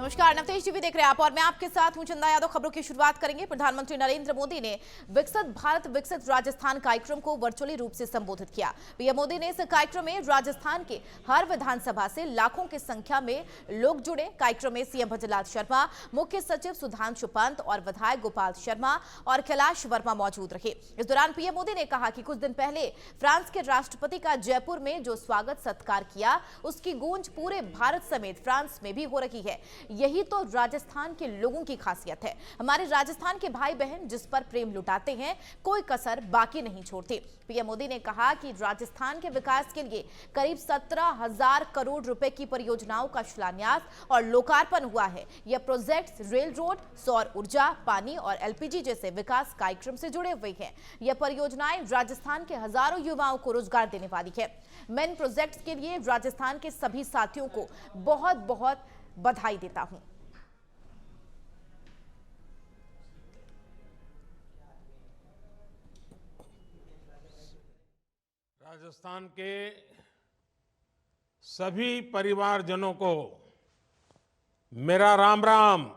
नमस्कार, नवतेज टीवी देख रहे हैं आप और मैं आपके साथ हूं चंदा यादव। खबरों की शुरुआत करेंगे। प्रधानमंत्री नरेंद्र मोदी ने विकसित भारत विकसित राजस्थान कार्यक्रम को वर्चुअली रूप से संबोधित किया। पीएम मोदी ने इस कार्यक्रम में राजस्थान के हर विधानसभा से लाखों की संख्या में लोग जुड़े। कार्यक्रम में सीएम भजनलाल शर्मा, मुख्य सचिव सुधांशु पंत और विधायक गोपाल शर्मा और कैलाश वर्मा मौजूद रहे। इस दौरान पीएम मोदी ने कहा कि कुछ दिन पहले फ्रांस के राष्ट्रपति का जयपुर में जो स्वागत सत्कार किया, उसकी गूंज पूरे भारत समेत फ्रांस में भी हो रही है। यही तो राजस्थान के लोगों की खासियत है। हमारे राजस्थान के भाई बहन जिस पर प्रेम लुटाते हैं, कोई कसर बाकी नहीं छोड़ते। पीएम मोदी ने कहा कि राजस्थान के विकास के लिए करीब 17,000 करोड़ रुपए की परियोजनाओं का शिलान्यास और लोकार्पण हुआ है। यह प्रोजेक्ट रेल रोड, सौर ऊर्जा, पानी और एलपीजी जैसे विकास कार्यक्रम से जुड़े हुए हैं। यह परियोजनाएं राजस्थान के हजारों युवाओं को रोजगार देने वाली है। मैं इन प्रोजेक्ट्स के लिए राजस्थान के सभी साथियों को बहुत बहुत बधाई देता हूं। राजस्थान के सभी परिवारजनों को मेरा राम राम।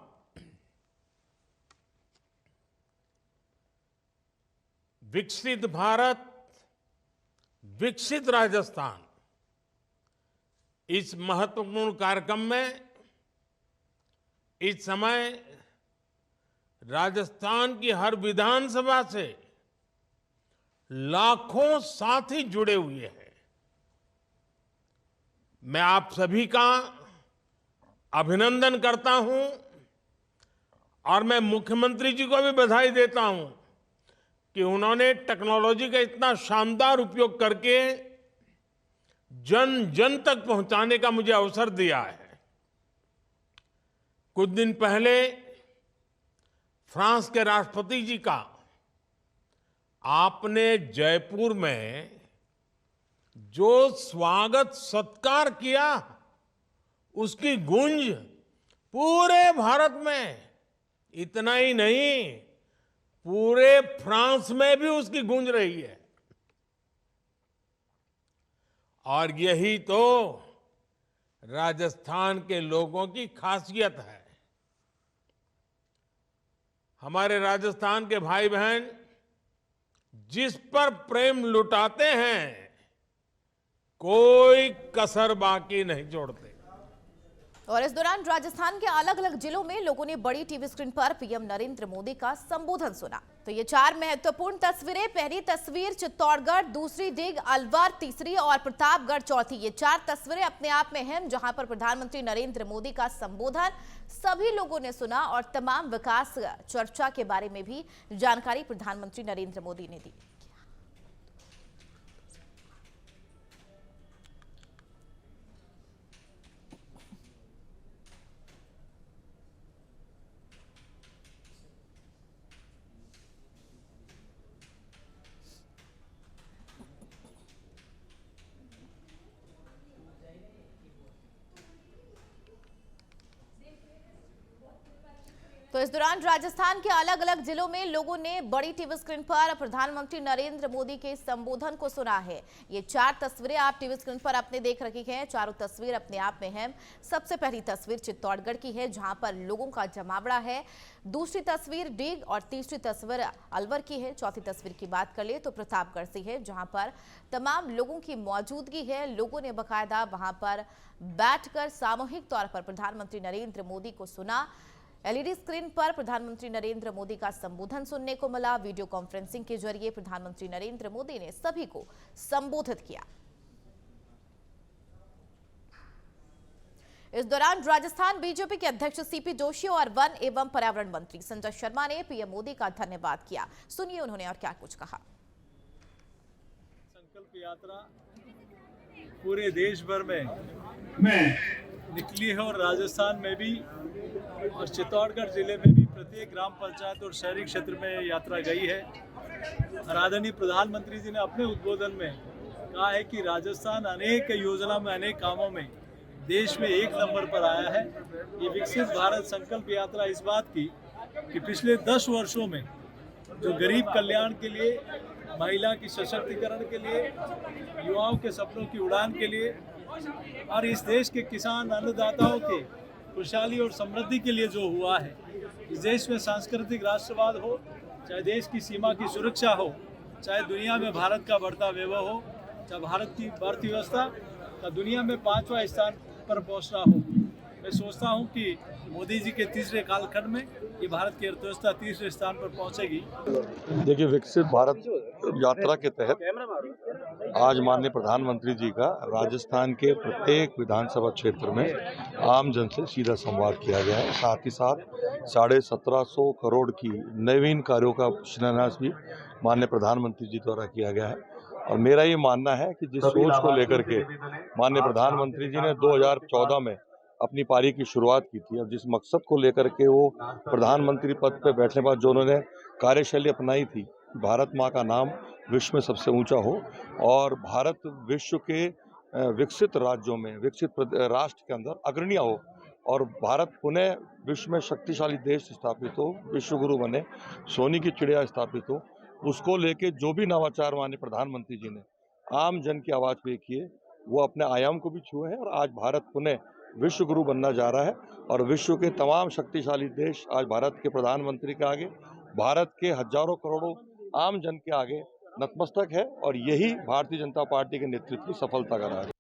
विकसित भारत, विकसित राजस्थान, इस महत्वपूर्ण कार्यक्रम में इस समय राजस्थान की हर विधानसभा से लाखों साथी जुड़े हुए हैं। मैं आप सभी का अभिनंदन करता हूं और मैं मुख्यमंत्री जी को भी बधाई देता हूं कि उन्होंने टेक्नोलॉजी का इतना शानदार उपयोग करके जन जन तक पहुंचाने का मुझे अवसर दिया है। कुछ दिन पहले फ्रांस के राष्ट्रपति जी का आपने जयपुर में जो स्वागत सत्कार किया, उसकी गूंज पूरे भारत में, इतना ही नहीं पूरे फ्रांस में भी उसकी गूंज रही है। और यही तो राजस्थान के लोगों की खासियत है। हमारे राजस्थान के भाई बहन जिस पर प्रेम लुटाते हैं, कोई कसर बाकी नहीं छोड़ते। और इस दौरान राजस्थान के अलग अलग जिलों में लोगों ने बड़ी टीवी स्क्रीन पर पीएम नरेंद्र मोदी का संबोधन सुना। तो ये 4 महत्वपूर्ण तस्वीरें। पहली तस्वीर चित्तौड़गढ़, दूसरी डिग, अलवर, तीसरी और प्रतापगढ़ चौथी। ये 4 तस्वीरें अपने आप में अहम, जहां पर प्रधानमंत्री नरेंद्र मोदी का संबोधन सभी लोगों ने सुना और तमाम विकास चर्चा के बारे में भी जानकारी प्रधानमंत्री नरेंद्र मोदी ने दी। तो इस दौरान राजस्थान के अलग अलग जिलों में लोगों ने बड़ी टीवी स्क्रीन पर प्रधानमंत्री नरेंद्र मोदी के संबोधन को सुना है। ये 4 तस्वीरें आप टीवी स्क्रीन पर अपने देख रही हैं। चारों तस्वीर अपने आप में हैं। सबसे पहली तस्वीर चित्तौड़गढ़ की है, जहां पर लोगों का जमावड़ा है। दूसरी तस्वीर डिग और तीसरी तस्वीर अलवर की है। चौथी तस्वीर की बात कर ले तो प्रतापगढ़ से है, जहां पर तमाम लोगों की मौजूदगी है। लोगों ने बाकायदा वहां पर बैठकर सामूहिक तौर पर प्रधानमंत्री नरेंद्र मोदी को सुना। एलईडी स्क्रीन पर प्रधानमंत्री नरेंद्र मोदी का संबोधन सुनने को मिला। वीडियो कॉन्फ्रेंसिंग के जरिए प्रधानमंत्री नरेंद्र मोदी ने सभी को संबोधित किया। इस दौरान राजस्थान बीजेपी के अध्यक्ष सीपी जोशी और वन एवं पर्यावरण मंत्री संजय शर्मा ने पीएम मोदी का धन्यवाद किया। सुनिए उन्होंने और क्या कुछ कहा। संकल्प यात्रा पूरे देश भर में निकली है और राजस्थान में भी और चित्तौड़गढ़ जिले में भी प्रत्येक ग्राम पंचायत और शहरी क्षेत्र में यात्रा गई है। आदरणीय प्रधानमंत्री जी ने अपने उद्बोधन में कहा है कि राजस्थान अनेक योजना में, अनेक कामों में देश में 1 नंबर पर आया है। ये विकसित भारत संकल्प यात्रा इस बात की कि पिछले 10 वर्षों में जो गरीब कल्याण के लिए, महिला की सशक्तिकरण के लिए, युवाओं के सपनों की उड़ान के लिए और इस देश के किसान अन्नदाताओं के खुशहाली और समृद्धि के लिए जो हुआ है, इस देश में सांस्कृतिक राष्ट्रवाद हो, चाहे देश की सीमा की सुरक्षा हो, चाहे दुनिया में भारत का बढ़ता वैभव हो, चाहे भारत की अर्थव्यवस्था का दुनिया में 5वां स्थान पर पहुंचना हो, मैं सोचता हूं कि मोदी जी के तीसरे कालखंड में ये भारत की अर्थव्यवस्था तीसरे स्थान पर पहुंचेगी। देखिए, विकसित भारत यात्रा के तहत आज माननीय प्रधानमंत्री जी का राजस्थान के प्रत्येक विधानसभा क्षेत्र में आम जन से सीधा संवाद किया गया है। साथ ही साथ 1750 करोड़ की नवीन कार्यों का शिलान्यास भी माननीय प्रधानमंत्री जी द्वारा किया गया है। और मेरा ये मानना है कि जिस सोच को लेकर के माननीय प्रधानमंत्री जी ने 2014 में अपनी पारी की शुरुआत की थी और जिस मकसद को लेकर के वो प्रधानमंत्री पद पर बैठने के बाद जो उन्होंने कार्यशैली अपनाई थी, भारत माँ का नाम विश्व में सबसे ऊंचा हो और भारत विश्व के विकसित राज्यों में, विकसित राष्ट्र के अंदर अग्रणीय हो और भारत पुनः विश्व में शक्तिशाली देश स्थापित हो, विश्व गुरु बने, सोने की चिड़िया स्थापित हो, उसको लेके जो भी नवाचार माननीय प्रधानमंत्री जी ने आम जन की आवाज़ पे किए, वो अपने आयाम को भी छुए हैं और आज भारत पुनः विश्व गुरु बनना जा रहा है और विश्व के तमाम शक्तिशाली देश आज भारत के प्रधानमंत्री के आगे, भारत के हजारों करोड़ों आम जन के आगे नतमस्तक है और यही भारतीय जनता पार्टी के नेतृत्व की सफलता का राज है।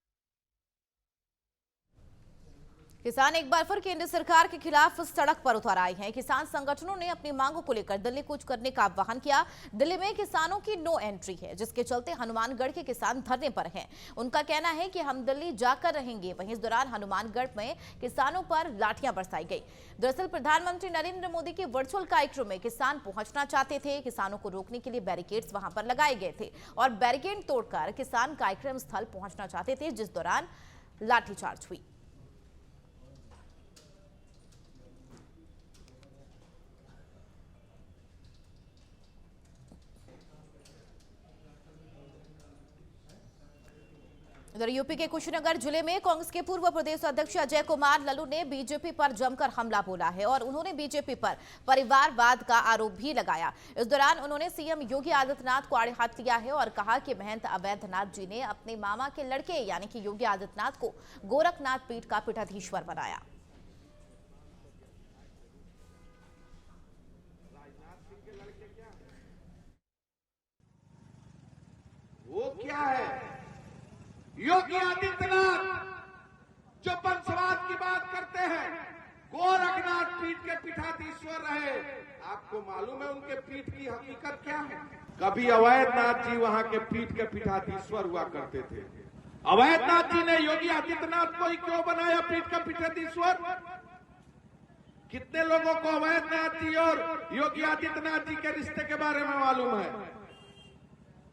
किसान एक बार फिर केंद्र सरकार के खिलाफ सड़क पर उतर आए हैं। किसान संगठनों ने अपनी मांगों को लेकर दिल्ली कूच करने का आह्वान किया। दिल्ली में किसानों की नो एंट्री है, जिसके चलते हनुमानगढ़ के किसान धरने पर हैं। उनका कहना है कि हम दिल्ली जाकर रहेंगे। वहीं इस दौरान हनुमानगढ़ में किसानों पर लाठियां बरसाई गई। दरअसल प्रधानमंत्री नरेंद्र मोदी के वर्चुअल कार्यक्रम में किसान पहुंचना चाहते थे। किसानों को रोकने के लिए बैरिकेड्स वहां पर लगाए गए थे और बैरिकेड तोड़कर किसान कार्यक्रम स्थल पहुंचना चाहते थे, जिस दौरान लाठीचार्ज हुई। उधर यूपी के कुशीनगर जिले में कांग्रेस के पूर्व प्रदेश अध्यक्ष अजय कुमार लल्लू ने बीजेपी पर जमकर हमला बोला है और उन्होंने बीजेपी पर परिवारवाद का आरोप भी लगाया। इस दौरान उन्होंने सीएम योगी आदित्यनाथ को आड़े हाथ लिया है और कहा कि महंत अवैधनाथ जी ने अपने मामा के लड़के यानी कि योगी आदित्यनाथ को गोरखनाथ पीठ का पीठाधीश्वर बनाया। वो क्या है? योगी आदित्यनाथ जो वंशवाद की बात करते हैं, गोरखनाथ पीठ के पीठाधीश्वर रहे। आपको मालूम है उनके पीठ की हकीकत क्या है? कभी अवैधनाथ जी वहां के पीठ के पीठाधीश्वर हुआ करते थे। अवैधनाथ जी ने योगी आदित्यनाथ को ही क्यों बनाया पीठ का पीठाधीश्वर? कितने लोगों को अवैधनाथ जी और योगी आदित्यनाथ जी के रिश्ते के बारे में मालूम है?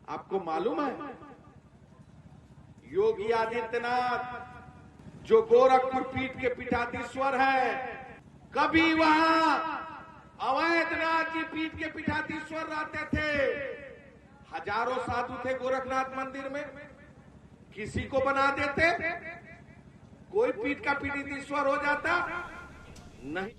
आपको मालूम है? योगी आदित्यनाथ जो गोरखपुर पीठ के पीठाधीश्वर है, कभी वहां अवैधनाथ जी पीठ के पीठाधीश्वर रहते थे। हजारों साधु थे गोरखनाथ मंदिर में, किसी को बना देते, कोई पीठ का पीठाधीश्वर हो जाता नहीं।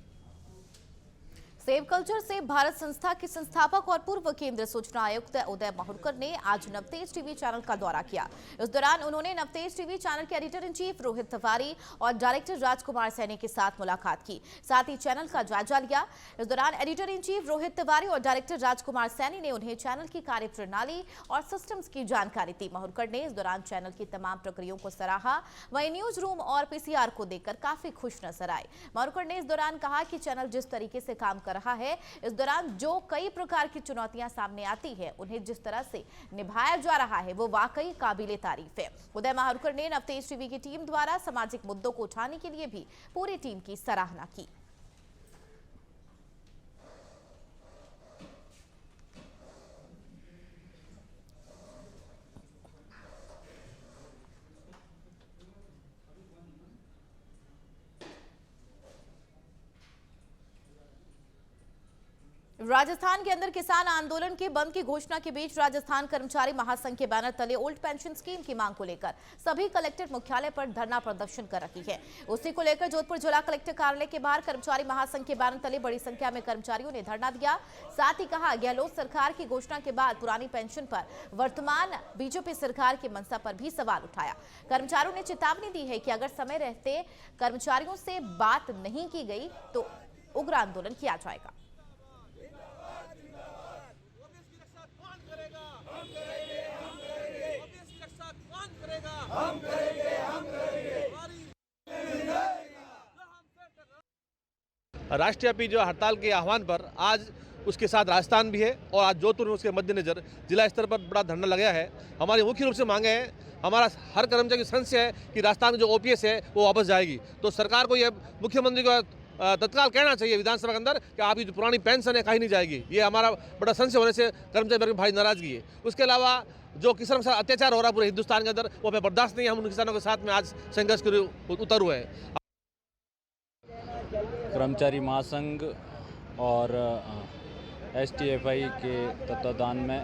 सेव कल्चर से भारत संस्था के संस्थापक और पूर्व केंद्रीय सूचना आयुक्त उदय माहुरकर ने आज नवतेज टीवी चैनल का दौरा किया। इस दौरान उन्होंने नवतेज टीवी चैनल के editor in chief Rohit Tiwari और डायरेक्टर राजकुमार सैनी के साथ मुलाकात की, साथ ही चैनल का जायजा लिया। इस दौरान editor in chief Rohit Tiwari और डायरेक्टर राजकुमार सैनी ने उन्हें चैनल की कार्यप्रणाली और सिस्टम्स की जानकारी दी। माहुरकर ने इस दौरान चैनल की तमाम प्रक्रियाओं को सराहा। वहीं न्यूज रूम और पीसीआर को देखकर काफी खुश नजर आए। माहुरकर ने इस दौरान कहा कि चैनल जिस तरीके से काम कर रहा है, इस दौरान जो कई प्रकार की चुनौतियां सामने आती है, उन्हें जिस तरह से निभाया जा रहा है, वो वाकई काबिले तारीफ है। उदय माहुरकर ने नवतेज टीवी की टीम द्वारा सामाजिक मुद्दों को उठाने के लिए भी पूरी टीम की सराहना की। राजस्थान के अंदर किसान आंदोलन के बंद की घोषणा के बीच राजस्थान कर्मचारी महासंघ के बैनर तले ओल्ड पेंशन स्कीम की मांग को लेकर सभी कलेक्टर मुख्यालय पर धरना प्रदर्शन कर रही है। उसी को लेकर जोधपुर जिला कलेक्टर कार्यालय के बाहर कर्मचारी महासंघ के बैनर तले बड़ी संख्या में कर्मचारियों ने धरना दिया। साथ ही कहा, गहलोत सरकार की घोषणा के बाद पुरानी पेंशन पर वर्तमान बीजेपी सरकार की मंशा पर भी सवाल उठाया। कर्मचारियों ने चेतावनी दी है कि अगर समय रहते कर्मचारियों से बात नहीं की गई तो उग्र आंदोलन किया जाएगा। राष्ट्रव्यापी जो हड़ताल के आह्वान पर आज उसके साथ राजस्थान भी है और आज जोधपुर में उसके मद्देनजर जिला स्तर पर बड़ा धरना लगा है। हमारी मुख्य रूप से मांगे हैं, हमारा हर कर्मचारी की संशय है कि राजस्थान की जो ओपीएस है वो वापस जाएगी। तो सरकार को ये मुख्यमंत्री को तत्काल कहना चाहिए विधानसभा के अंदर कि आपकी जो पुरानी पेंशन है कहीं नहीं जाएगी। ये हमारा बड़ा संशय होने से कर्मचारी वर्ग में भारी नाराजगी है। उसके अलावा जो किसान के साथ अत्याचार हो रहा है पूरे हिंदुस्तान के अंदर, वो हमें बर्दाश्त नहीं है। हम उन किसानों के साथ में आज संघर्ष के लिए उतर हुए हैं। कर्मचारी महासंघ और एसटीएफआई के तत्वाधान में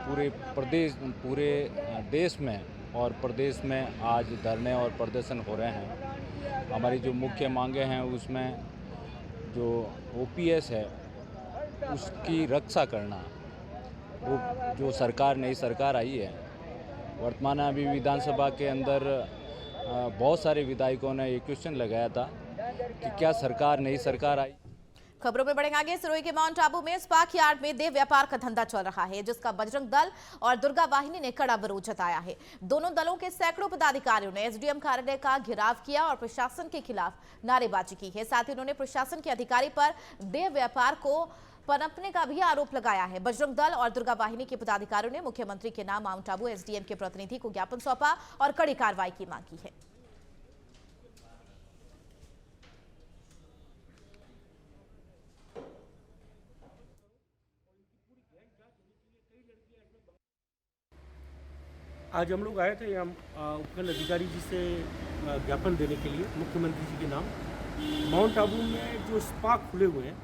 पूरे देश में और प्रदेश में आज धरने और प्रदर्शन हो रहे हैं। हमारी जो मुख्य मांगे हैं उसमें जो ओपीएस है उसकी रक्षा करना, वो जो नई सरकार आई है वर्तमान अभी विधानसभा के अंदर बहुत सारे विधायकों ने ये क्वेश्चन लगाया था कि क्या नई सरकार आई। खबरों में बढ़ेंगे आगे। सिरोही के माउंट आबू में स्पाक यार्ड में देह व्यापार का धंधा चल रहा है, जिसका बजरंग दल और दुर्गा वाहिनी ने कड़ा विरोध जताया है। दोनों दलों के सैकड़ों पदाधिकारियों ने एसडीएम कार्यालय का घेराव किया और प्रशासन के खिलाफ नारेबाजी की है। साथ ही उन्होंने प्रशासन के अधिकारी पर देह व्यापार को पनपने का भी आरोप लगाया है। बजरंग दल और दुर्गा वाहिनी के पदाधिकारियों ने मुख्यमंत्री के नाम माउंट आबू एसडीएम के प्रतिनिधि को ज्ञापन सौंपा और कड़ी कार्रवाई की मांग की है। आज हम लोग आए थे यहाँ उपखंड अधिकारी जी से ज्ञापन देने के लिए मुख्यमंत्री जी के नाम। माउंट आबू में जो स्पा खुले हुए हैं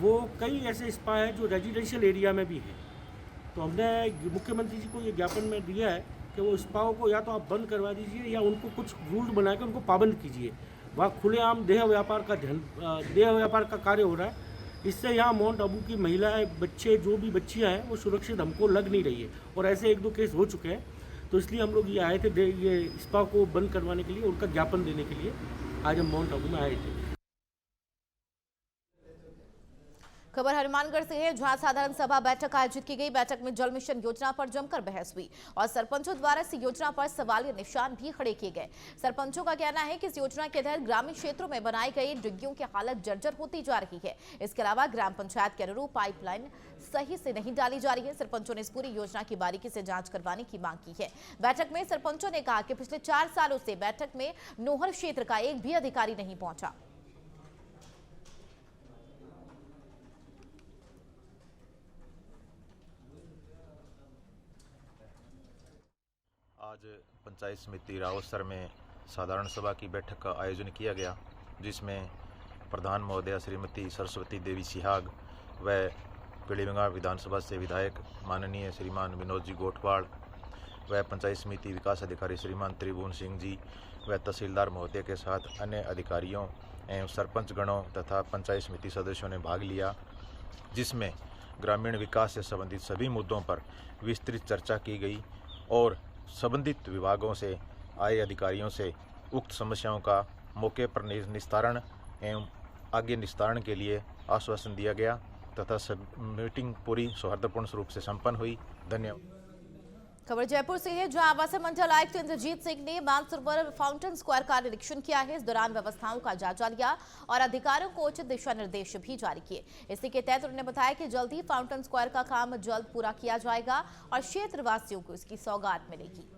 वो कई ऐसे स्पा हैं जो रेजिडेंशियल एरिया में भी हैं। तो हमने मुख्यमंत्री जी को ये ज्ञापन में दिया है कि वो स्पाओं को या तो आप बंद करवा दीजिए या उनको कुछ रूल बना के उनको पाबंद कीजिए। वहाँ खुलेआम देह व्यापार का कार्य हो रहा है। इससे यहाँ माउंट आबू की महिलाएं, बच्चे, जो भी बच्चियाँ हैं वो सुरक्षित हमको लग नहीं रही है और ऐसे 1-2 केस हो चुके हैं। तो इसलिए हम लोग ये आए थे ये स्पा को बंद करवाने के लिए, उनका ज्ञापन देने के लिए आज हम माउंट आबू में आए थे। खबर हनुमानगढ़ से है, जहां साधारण सभा बैठक आयोजित की गई। बैठक में जल मिशन योजना पर जमकर बहस हुई और सरपंचों द्वारा इस योजना पर सवालिया निशान भी खड़े किए गए। सरपंचों का कहना है कि इस योजना के तहत ग्रामीण क्षेत्रों में बनाई गई डिग्गियों की हालत जर्जर होती जा रही है। इसके अलावा ग्राम पंचायत के अनुरूप पाइपलाइन सही से नहीं डाली जा रही है। सरपंचों ने इस पूरी योजना की बारीकी से जांच करवाने की मांग की है। बैठक में सरपंचों ने कहा कि पिछले 4 सालों से बैठक में नोहर क्षेत्र का एक भी अधिकारी नहीं पहुंचा। आज पंचायत समिति रावतसर में साधारण सभा की बैठक का आयोजन किया गया, जिसमें प्रधान महोदया श्रीमती सरस्वती देवी सिहाग व पीलीभीत विधानसभा से विधायक माननीय श्रीमान विनोद जी गोटवाड़ व पंचायत समिति विकास अधिकारी श्रीमान त्रिभुवन सिंह जी व तहसीलदार महोदय के साथ अन्य अधिकारियों एवं सरपंच गणों तथा पंचायत समिति सदस्यों ने भाग लिया, जिसमें ग्रामीण विकास से संबंधित सभी मुद्दों पर विस्तृत चर्चा की गई और संबंधित विभागों से आए अधिकारियों से उक्त समस्याओं का मौके पर निस्तारण एवं आगे निस्तारण के लिए आश्वासन दिया गया तथा मीटिंग पूरी सौहार्दपूर्ण रूप से संपन्न हुई। धन्यवाद। खबर जयपुर से है, जहां आवासन मंडल आयुक्त इंद्रजीत सिंह ने मानसरोवर फाउंटेन स्क्वायर का निरीक्षण किया है। इस दौरान व्यवस्थाओं का जायजा लिया और अधिकारियों को उचित दिशा निर्देश भी जारी किए। इसी के तहत उन्होंने बताया कि जल्द ही फाउंटेन स्क्वायर का काम जल्द पूरा किया जाएगा और क्षेत्रवासियों को इसकी सौगात मिलेगी।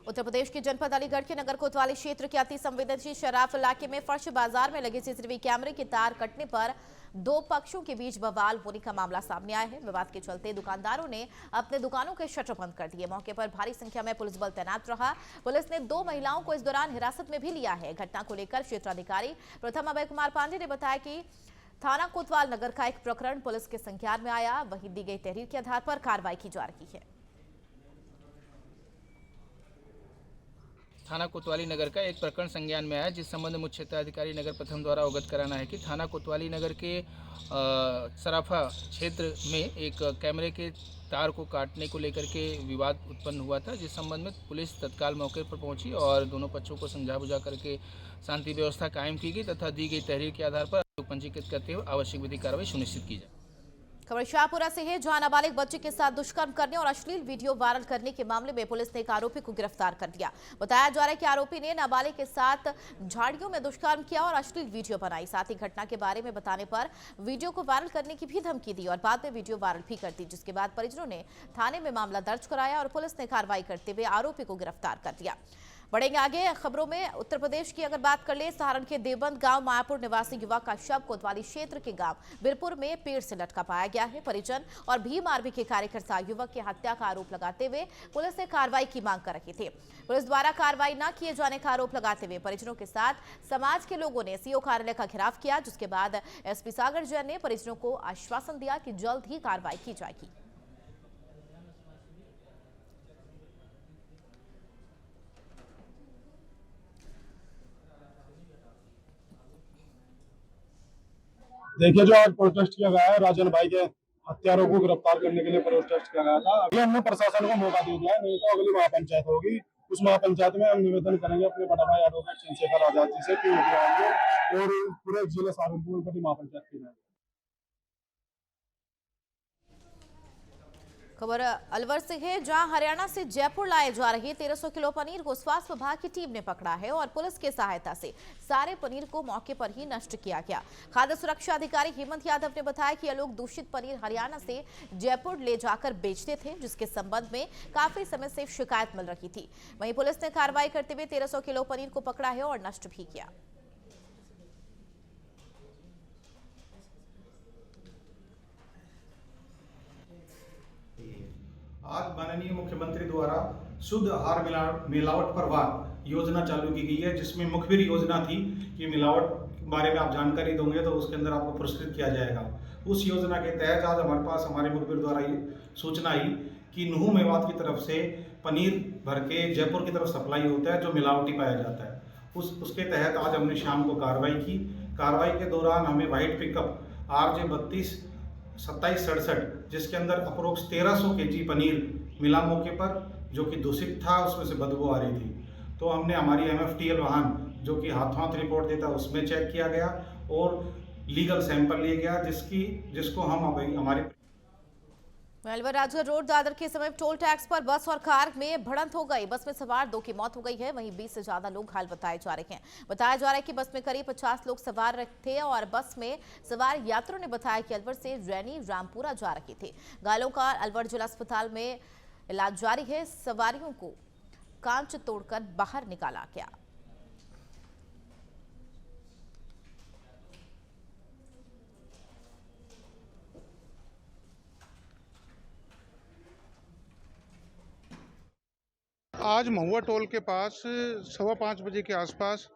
उत्तर प्रदेश के जनपद अलीगढ़ के नगर कोतवाली क्षेत्र के अति संवेदनशील शराफ इलाके में फर्श बाजार में लगे सीसीटीवी कैमरे की तार कटने पर दो पक्षों के बीच बवाल होने का मामला सामने आया है। विवाद के चलते दुकानदारों ने अपने दुकानों के शटर बंद कर दिए। मौके पर भारी संख्या में पुलिस बल तैनात रहा। पुलिस ने 2 महिलाओं को इस दौरान हिरासत में भी लिया है। घटना को लेकर क्षेत्राधिकारी प्रथम अभय कुमार पांडे ने बताया कि थाना कोतवाल नगर का एक प्रकरण पुलिस के संज्ञान में आया। वहीं दी गई तहरीर के आधार पर कार्रवाई की जा रही है। थाना कोतवाली नगर का एक प्रकरण संज्ञान में आया, जिस संबंध में मुख्य क्षेत्राधिकारी नगर प्रथम द्वारा अवगत कराना है कि थाना कोतवाली नगर के सराफा क्षेत्र में एक कैमरे के तार को काटने को लेकर के विवाद उत्पन्न हुआ था, जिस संबंध में पुलिस तत्काल मौके पर पहुंची और दोनों पक्षों को समझा बुझा करके शांति व्यवस्था कायम की गई तथा दी गई तहरीर के आधार पर पंजीकृत करते हुए आवश्यक विधिक कार्रवाई सुनिश्चित की जाए। खबर शाहपुरा से है, जहां नाबालिग बच्चे के साथ दुष्कर्म करने और अश्लील वीडियो वायरल करने के मामले में पुलिस ने एक आरोपी को गिरफ्तार कर लिया। बताया जा रहा है कि आरोपी ने नाबालिग के साथ झाड़ियों में दुष्कर्म किया और अश्लील वीडियो बनाई। साथ ही घटना के बारे में बताने पर वीडियो को वायरल करने की भी धमकी दी और बाद में वीडियो वायरल भी कर दी, जिसके बाद परिजनों ने थाने में मामला दर्ज कराया और पुलिस ने कार्रवाई करते हुए आरोपी को गिरफ्तार कर लिया। बढ़ेंगे आगे खबरों में। उत्तर प्रदेश की अगर बात कर ले, सहारण के देवबंद गांव मायापुर निवासी युवक का शव कोतवाली क्षेत्र के गांव बिरपुर में पेड़ से लटका पाया गया है। परिजन और भीम आर्मी के कार्यकर्ता युवक की हत्या का आरोप लगाते हुए पुलिस से कार्रवाई की मांग कर रहे थे। पुलिस द्वारा कार्रवाई न किए जाने का आरोप लगाते हुए परिजनों के साथ समाज के लोगों ने सीओ कार्यालय का घेराव किया, जिसके बाद एसपी सागर जैन ने परिजनों को आश्वासन दिया कि जल्द ही कार्रवाई की जाएगी। देखिए, जो आज प्रोटेस्ट किया गया है, राजन भाई के हत्यारों को गिरफ्तार करने के लिए प्रोटेस्ट किया गया था। अभी हमने प्रशासन को मौका दे दिया है, नहीं तो अगली महापंचायत होगी। उस महापंचायत में हम निवेदन करेंगे अपने बड़ा भाई एडवोकेट चंद्रशेखर आजाद जी से कि आएंगे और पूरे जिले सहारनपुर की महापंचायत की जाए। खबर अलवर से है, जहां हरियाणा से जयपुर लाए जा रहे 1300 किलो पनीर को स्वास्थ्य विभाग की टीम ने पकड़ा है और पुलिस की सहायता से सारे पनीर को मौके पर ही नष्ट किया गया। खाद्य सुरक्षा अधिकारी हेमंत यादव ने बताया कि ये लोग दूषित पनीर हरियाणा से जयपुर ले जाकर बेचते थे, जिसके संबंध में काफी समय से शिकायत मिल रही थी। वहीं पुलिस ने कार्रवाई करते हुए 1300 किलो पनीर को पकड़ा है और नष्ट भी किया। आज माननीय मुख्यमंत्री द्वारा शुद्ध आहार मिलावट पर वार योजना चालू की गई है, जिसमें मुखबिर योजना थी कि मिलावट के बारे में आप जानकारी दोगे तो उसके अंदर आपको पुरस्कृत किया जाएगा। उस योजना के तहत आज हमारे पास हमारे मुखबिर द्वारा ये सूचना आई कि नुहू मेवात की तरफ से पनीर भर के जयपुर की तरफ सप्लाई होता है, जो मिलावटी पाया जाता है। उसके तहत आज हमने शाम को कार्रवाई की। कार्रवाई के दौरान हमें वाइट पिकअप RJ 32 2767 जिसके अंदर अप्रोक्स 1300 kg पनीर मिला मौके पर, जो कि दूषित था, उसमें से बदबू आ रही थी। तो हमने हमारी MFTL वाहन जो कि हाथों रिपोर्ट देता है उसमें चेक किया गया और लीगल सैंपल लिया गया, जिसको हम अभी हमारे अलवर राजगढ़ रोड दादर के समीप टोल टैक्स पर बस और कार में भिड़ंत हो गई। बस में सवार 2 की मौत हो गई है, वहीं 20 से ज्यादा लोग घायल बताए जा रहे हैं। बताया जा रहा है कि बस में करीब 50 लोग सवार थे और बस में सवार यात्रियों ने बताया कि अलवर से रैनी रामपुरा जा रहे थे। घायलों का अलवर जिला अस्पताल में इलाज जारी है। सवारियों को कांच तोड़कर बाहर निकाला गया। आज महुआ टोल के पास 5:15 बजे के आसपास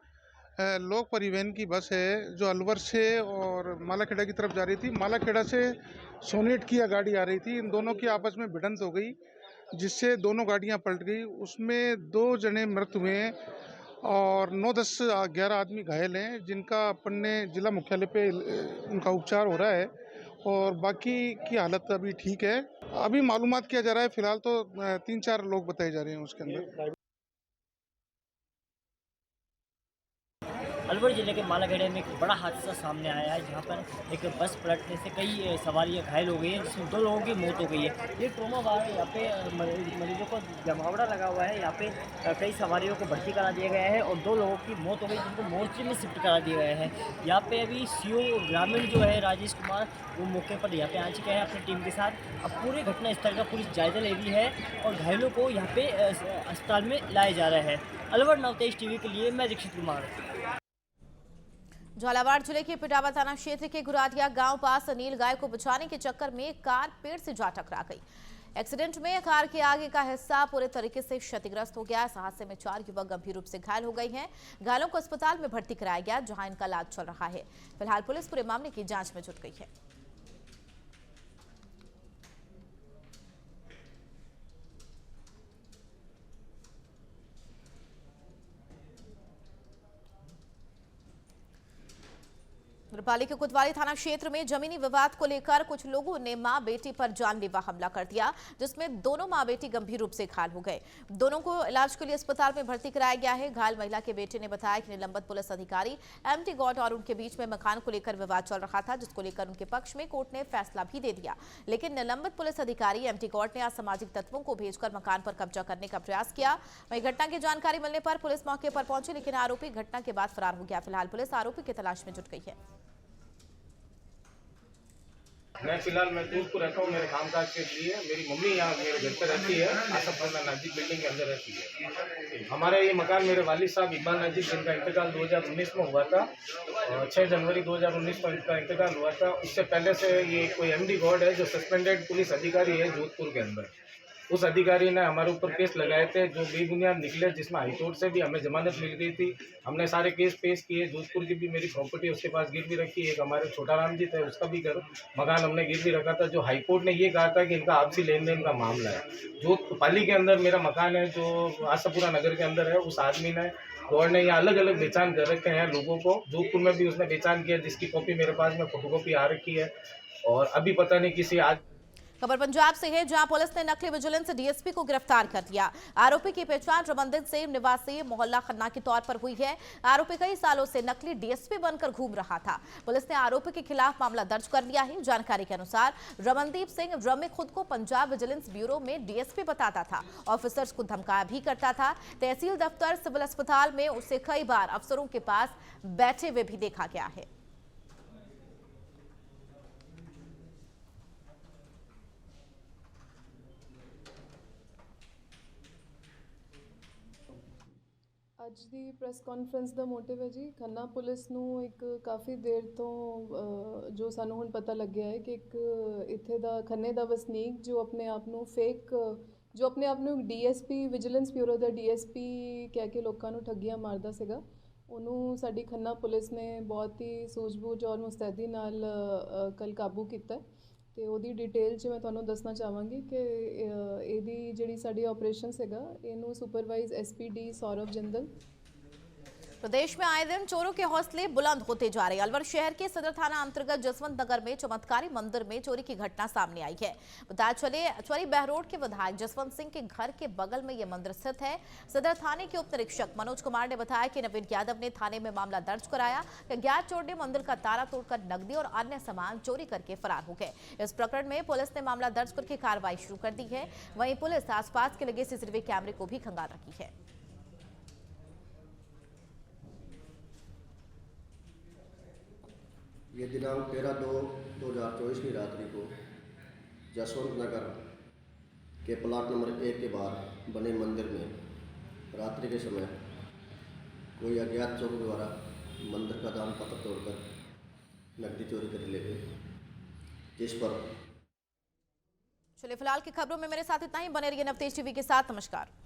लोक परिवहन की बस है, जो अलवर से और मालाखेड़ा की तरफ जा रही थी। मालाखेड़ा से सोनेट की गाड़ी आ रही थी। इन दोनों की आपस में भिड़ंत हो गई, जिससे दोनों गाड़ियां पलट गई। उसमें 2 जने मृत हुए हैं और 9, 10, 11 आदमी घायल हैं, जिनका अपन ने जिला मुख्यालय पे उनका उपचार हो रहा है और बाकी की हालत अभी ठीक है। अभी मालूमात किया जा रहा है। फिलहाल तो 3-4 लोग बताए जा रहे हैं उसके अंदर। अलवर जिले के मालाखेड़ा में एक बड़ा हादसा सामने आया है, जहां पर एक बस पलटने से कई सवारियां घायल हो गई हैं, जिसमें 2 लोगों की मौत हो गई है। ये ट्रोमा वार्ड है, यहाँ पे मरीजों को जमावड़ा लगा हुआ है। यहाँ पे कई सवारियों को भर्ती करा दिया गया है और 2 लोगों की मौत हो गई, जिनको मोर्चे में शिफ्ट करा दिया गया है। यहाँ पे अभी CO ग्रामीण जो है राजेश कुमार, वो मौके पर यहाँ पे आ चुके हैं अपनी टीम के साथ। अब पूरे घटना स्थल का पुलिस जायजा ले रही है और घायलों को यहाँ पे अस्पताल में लाया जा रहा है। अलवर नवतेज TV के लिए मैं दीक्षित कुमार। झालावाड़ जिले के पिटावा थाना क्षेत्र के गुराटिया गांव पास नील गाय को बचाने के चक्कर में कार पेड़ से जा टकरा गई। एक्सीडेंट में कार के आगे का हिस्सा पूरे तरीके से क्षतिग्रस्त हो गया। इस हादसे में 4 युवक गंभीर रूप से घायल हो गए हैं। घायलों को अस्पताल में भर्ती कराया गया, जहां इनका इलाज चल रहा है। फिलहाल पुलिस पूरे मामले की जांच में जुट गई है। रुपाली के कोतवाली थाना क्षेत्र में जमीनी विवाद को लेकर कुछ लोगों ने मां बेटी पर जानलेवा हमला कर दिया, जिसमें दोनों मां बेटी गंभीर रूप से घायल हो गए। दोनों को इलाज के लिए अस्पताल में भर्ती कराया गया है। घायल महिला के बेटे ने बताया कि निलंबित पुलिस अधिकारी एमटी गौड और उनके बीच में मकान को लेकर विवाद चल रहा था, जिसको लेकर उनके पक्ष में कोर्ट ने फैसला भी दे दिया। लेकिन निलंबित पुलिस अधिकारी एमटी गौड ने असामाजिक तत्वों को भेजकर मकान पर कब्जा करने का प्रयास किया। वहीं घटना की जानकारी मिलने पर पुलिस मौके पर पहुंची, लेकिन आरोपी घटना के बाद फरार हो गया। फिलहाल पुलिस आरोपी की तलाश में जुट गई है। मैं फिलहाल महतूबपुर रहता हूँ मेरे कामकाज के लिए। मेरी मम्मी यहाँ मेरे घर पर रहती है, आसफ नाजिक बिल्डिंग के अंदर रहती है। हमारा ये मकान मेरे वालिद साहब इकबाल नाजिक, जिनका इंतकाल 2019 में हुआ था, 6 जनवरी 2019 में इनका इंतकाल हुआ था। उससे पहले से ये कोई एमडी गॉड है जो सस्पेंडेड पुलिस अधिकारी है जोधपुर के अंदर। उस अधिकारी ने हमारे ऊपर केस लगाए थे जो बेबुनियाद निकले, जिसमें हाईकोर्ट से भी हमें जमानत मिल गई थी। हमने सारे केस पेश किए। जोधपुर की भी मेरी प्रॉपर्टी उसके पास गिरवी रखी है। एक हमारे छोटा राम जी थे, उसका भी घर मकान हमने गिरवी रखा था। जो हाईकोर्ट ने ये कहा था कि इनका आपसी लेन देन का मामला है। जोधपाली के अंदर मेरा मकान है जो आशापुरा नगर के अंदर है। उस आदमी ने गौर ने यहाँ अलग अलग पहचान कर रखे हैं लोगों को। जोधपुर में भी उसने पहचान किया, जिसकी कॉपी मेरे पास में फोटोकॉपी आ रखी है। और अभी पता नहीं किसी आज खबर पंजाब से है, जहां पुलिस ने नकली विजिलेंस डीएसपी को गिरफ्तार कर लिया। आरोपी की पहचान रमनदीप सिंह निवासी मोहल्ला खन्ना के तौर पर हुई है। आरोपी कई सालों से नकली डीएसपी बनकर घूम रहा था। पुलिस ने आरोपी के खिलाफ मामला दर्ज कर लिया है। जानकारी के अनुसार रमनदीप सिंह ड्रम में खुद को पंजाब विजिलेंस ब्यूरो में डीएसपी बताता था। ऑफिसर्स को धमकाया भी करता था। तहसील दफ्तर, सिविल अस्पताल में उसे कई बार अफसरों के पास बैठे हुए भी देखा गया है। ਅੱਜ ਦੀ ਪ੍ਰੈਸ ਕਾਨਫਰੰਸ ਦਾ ਮੋਟਿਵ ਹੈ ਜੀ, ਖੰਨਾ ਪੁਲਿਸ ਨੂੰ ਇੱਕ ਕਾਫੀ ਦੇਰ ਤੋਂ ਜੋ ਸਾਨੂੰ ਹੁਣ ਪਤਾ ਲੱਗਿਆ ਹੈ ਕਿ ਇੱਕ ਇੱਥੇ ਦਾ ਖੰਨੇ ਦਾ ਵਸਨੀਕ ਜੋ ਆਪਣੇ ਆਪ ਨੂੰ ਡੀਐਸਪੀ ਵਿਜੀਲੈਂਸ ਬਿਊਰੋ ਦਾ ਡੀਐਸਪੀ ਕਹਿ ਕੇ ਲੋਕਾਂ ਨੂੰ ਠੱਗੀਆਂ ਮਾਰਦਾ ਸੀਗਾ, ਉਹਨੂੰ ਸਾਡੀ ਖੰਨਾ ਪੁਲਿਸ ਨੇ ਬਹੁਤ ਹੀ ਸੂਝ-ਬੂਝ ਔਰ ਮੁਸਤੈਦੀ ਨਾਲ ਕੱਲ੍ਹ ਕਾਬੂ ਕੀਤਾ। ਤੇ ਉਹਦੀ ਡਿਟੇਲ 'ਚ ਮੈਂ ਤੁਹਾਨੂੰ ਦੱਸਣਾ ਚਾਹਾਂਗੀ ਕਿ ਇਹਦੀ ਜਿਹੜੀ ਸਾਡੀ ਆਪਰੇਸ਼ਨ ਸੀਗਾ ਇਹਨੂੰ ਸੁਪਰਵਾइज एसपीडी सौरभ जिंदल। प्रदेश में आए दिन चोरों के हौसले बुलंद होते जा रहे हैं। अलवर शहर के सदर थाना अंतर्गत जसवंत नगर में चमत्कारी मंदिर में चोरी की घटना सामने आई है। बताया चले चौरी बहरोड के विधायक जसवंत सिंह के घर के बगल में यह मंदिर स्थित है। सदर थाने के उप निरीक्षक मनोज कुमार ने बताया कि नवीन यादव ने थाने में मामला दर्ज कराया कि अज्ञात चोर ने मंदिर का ताला तोड़कर नकदी और अन्य सामान चोरी करके फरार हो गए। इस प्रकरण में पुलिस ने मामला दर्ज करके कार्रवाई शुरू कर दी है। वहीं पुलिस आसपास के लगे सीसीटीवी कैमरे को भी खंगाल रखी है। ये दिनांक 13/2/2024 की रात्रि को जसवंत नगर के प्लाट नंबर 1 के बाहर बने मंदिर में रात्रि के समय कोई अज्ञात चोर द्वारा मंदिर का दान पत्र तोड़कर नकदी चोरी कर ले गए, जिस पर चलिए फिलहाल की खबरों में मेरे साथ इतना ही। बने रहिए नवतेज टीवी के साथ। नमस्कार।